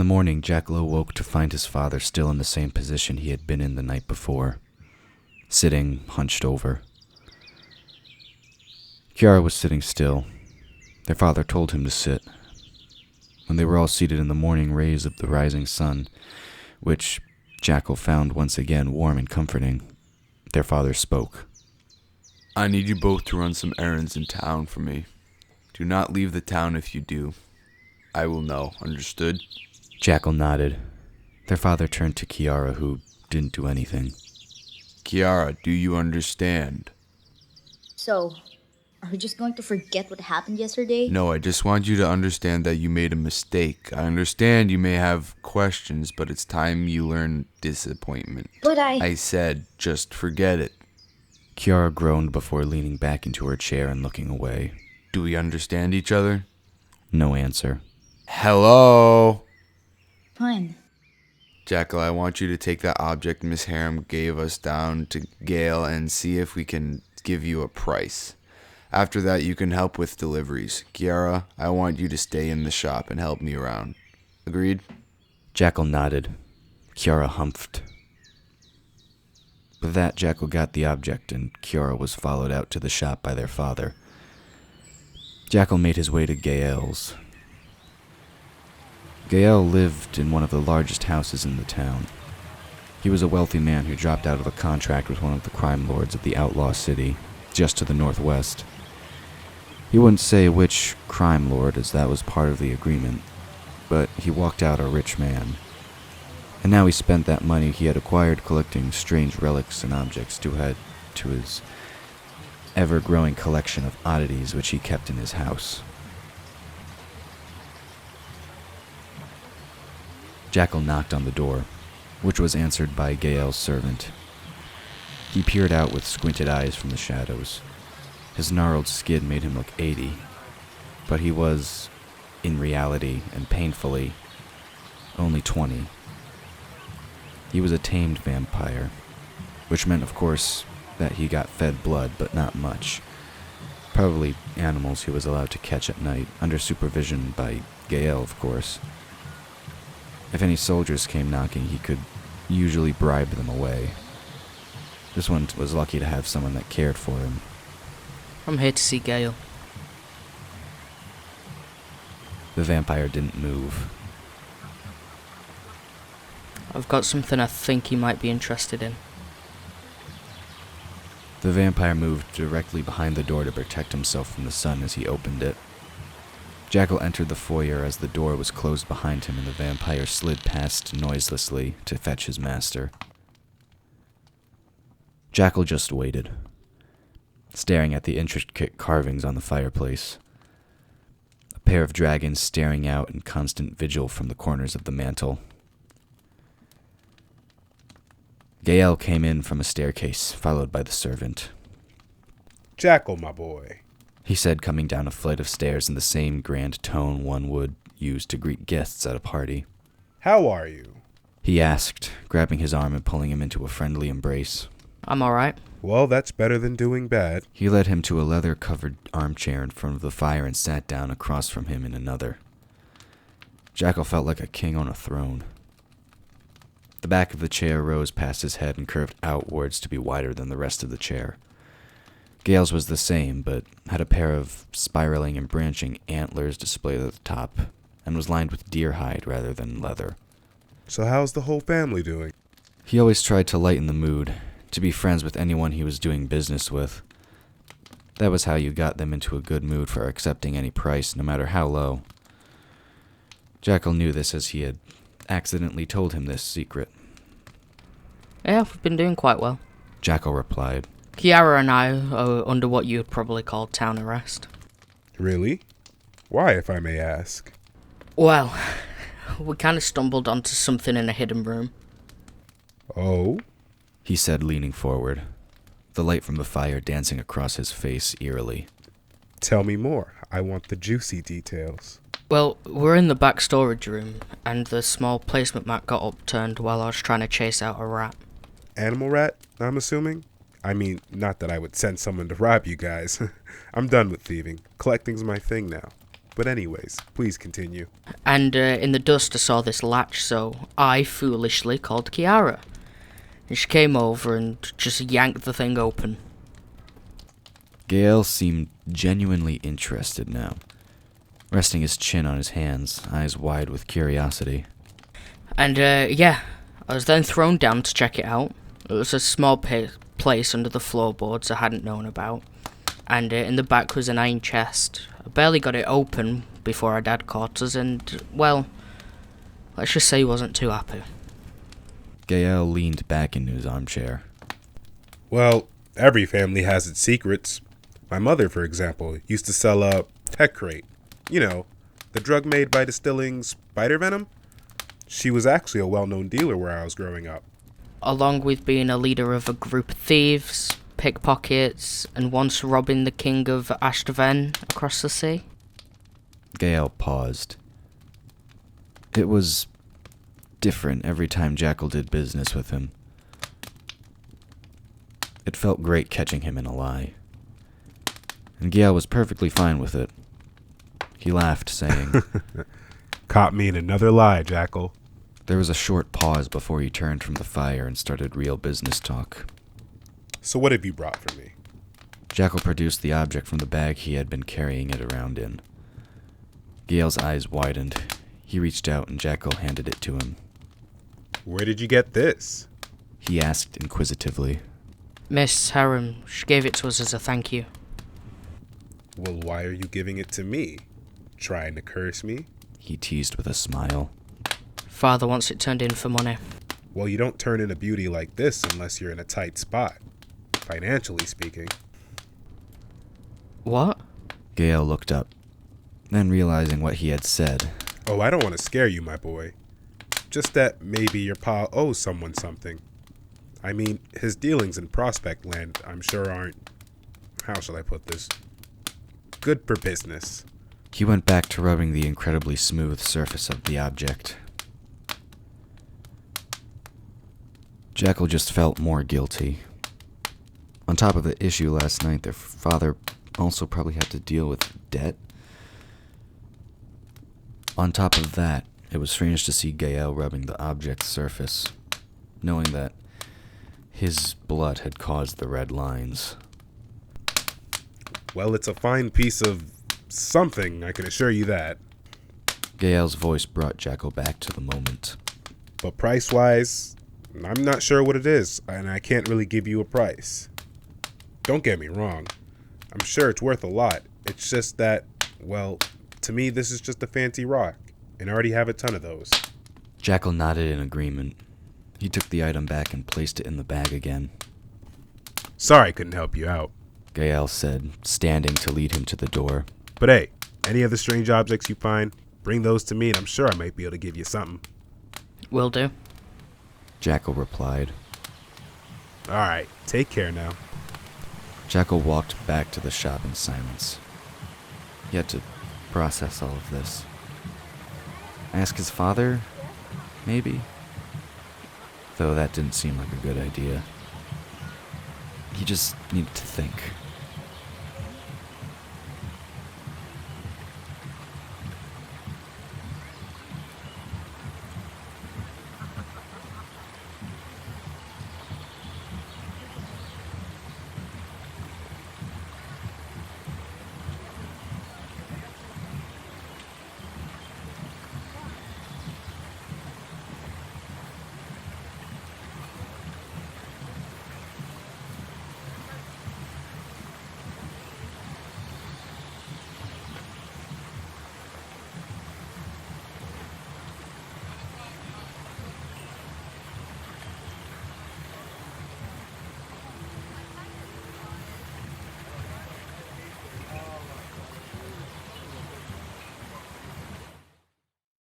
the morning, Jackal awoke to find his father still in the same position he had been in the night before, sitting hunched over. Kiara was sitting still. Their father told him to sit. When they were all seated in the morning rays of the rising sun, which Jackal found once again warm and comforting, their father spoke. I need you both to run some errands in town for me. Do not leave the town if you do. I will know, understood? Jackal nodded. Their father turned to Kiara, who didn't do anything. Kiara, do you understand? So, are we just going to forget what happened yesterday? No, I just want you to understand that you made a mistake. I understand you may have questions, but it's time you learn disappointment. But I said, just forget it. Kiara groaned before leaning back into her chair and looking away. Do we understand each other? No answer. Hello? Fine. Jackal, I want you to take that object Miss Harem gave us down to Gale and see if we can give you a price. After that, you can help with deliveries. Kiara, I want you to stay in the shop and help me around. Agreed? Jackal nodded. Kiara humphed. With that, Jackal got the object, and Kiara was followed out to the shop by their father. Jackal made his way to Gael's. Gael lived in one of the largest houses in the town. He was a wealthy man who dropped out of a contract with one of the crime lords of the outlaw city, just to the northwest. He wouldn't say which crime lord, as that was part of the agreement, but he walked out a rich man. And now he spent that money he had acquired collecting strange relics and objects to add to his ever-growing collection of oddities which he kept in his house. Jackal knocked on the door, which was answered by Gael's servant. He peered out with squinted eyes from the shadows. His gnarled skin made him look 80, but he was, in reality and painfully, only 20. He was a tamed vampire, which meant, of course, that he got fed blood, but not much. Probably animals he was allowed to catch at night, under supervision by Gael, of course. If any soldiers came knocking, he could usually bribe them away. This one was lucky to have someone that cared for him. I'm here to see Gale. The vampire didn't move. I've got something I think he might be interested in. The vampire moved directly behind the door to protect himself from the sun as he opened it. Jackal entered the foyer as the door was closed behind him, and the vampire slid past noiselessly to fetch his master. Jackal just waited, staring at the intricate carvings on the fireplace. A pair of dragons staring out in constant vigil from the corners of the mantel. Gael came in from a staircase, followed by the servant. Jackal, my boy, He said, coming down a flight of stairs in the same grand tone one would use to greet guests at a party. how are you? He asked, grabbing his arm and pulling him into a friendly embrace. I'm alright. Well, that's better than doing bad. He led him to a leather-covered armchair in front of the fire and sat down across from him in another. Jackal felt like a king on a throne. The back of the chair rose past his head and curved outwards to be wider than the rest of the chair. Gale's was the same, but had a pair of spiraling and branching antlers displayed at the top, and was lined with deer hide rather than leather. So how's the whole family doing? He always tried to lighten the mood, to be friends with anyone he was doing business with. That was how you got them into a good mood for accepting any price, no matter how low. Jackal knew this as he had accidentally told him this secret. Yeah, we've been doing quite well. Jackal replied. Kiara and I are under what you would probably call town arrest. Really? Why, if I may ask? Well, we kind of stumbled onto something in a hidden room. Oh? He said, leaning forward, the light from the fire dancing across his face eerily. Tell me more. I want the juicy details. Well, we're in the back storage room, and the small placement mat got upturned while I was trying to chase out a rat. Animal rat, I'm assuming? I mean, not that I would send someone to rob you guys. I'm done with thieving. Collecting's my thing now. But anyways, please continue. And in the dust I saw this latch, so I foolishly called Kiara. And she came over and just yanked the thing open. Gale seemed genuinely interested now, resting his chin on his hands, eyes wide with curiosity. And I was then thrown down to check it out. It was a small place under the floorboards I hadn't known about. And in the back was an iron chest. I barely got it open before our dad caught us and, well, let's just say he wasn't too happy. Gael leaned back into his armchair. Well, every family has its secrets. My mother, for example, used to sell a tech crate. You know, the drug made by distilling spider venom. She was actually a well-known dealer where I was growing up. Along with being a leader of a group of thieves, pickpockets, and once robbing the king of Ashtaven across the sea. Gael paused. It was different every time Jackal did business with him. It felt great catching him in a lie. And Gael was perfectly fine with it. He laughed, saying, Caught me in another lie, Jackal. There was a short pause before he turned from the fire and started real business talk. So what have you brought for me? Jackal produced the object from the bag he had been carrying it around in. Gael's eyes widened. He reached out and Jackal handed it to him. Where did you get this? He asked inquisitively. Miss Harem, she gave it to us as a thank you. Well, why are you giving it to me? Trying to curse me? He teased with a smile. Father wants it turned in for money. Well, you don't turn in a beauty like this unless you're in a tight spot. Financially speaking. What? Gael looked up, then realizing what he had said. Oh, I don't want to scare you, my boy. Just that maybe your pa owes someone something. I mean, his dealings in Prospect Land, I'm sure aren't... How shall I put this? Good for business. He went back to rubbing the incredibly smooth surface of the object. Jackal just felt more guilty. On top of the issue last night, their father also probably had to deal with debt. On top of that, it was strange to see Gael rubbing the object's surface, knowing that his blood had caused the red lines. Well, it's a fine piece of something, I can assure you that. Gael's voice brought Jackal back to the moment. But price-wise, I'm not sure what it is, and I can't really give you a price. Don't get me wrong. I'm sure it's worth a lot. It's just that, well, to me this is just a fancy rock, and I already have a ton of those. Jackal nodded in agreement. He took the item back and placed it in the bag again. Sorry I couldn't help you out. Gael said, standing to lead him to the door. But hey, any other strange objects you find, bring those to me and I'm sure I might be able to give you something. Will do. Jackal replied. Alright, take care now. Jackal walked back to the shop in silence. He had to process all of this. Ask his father? Maybe? Though that didn't seem like a good idea. He just needed to think.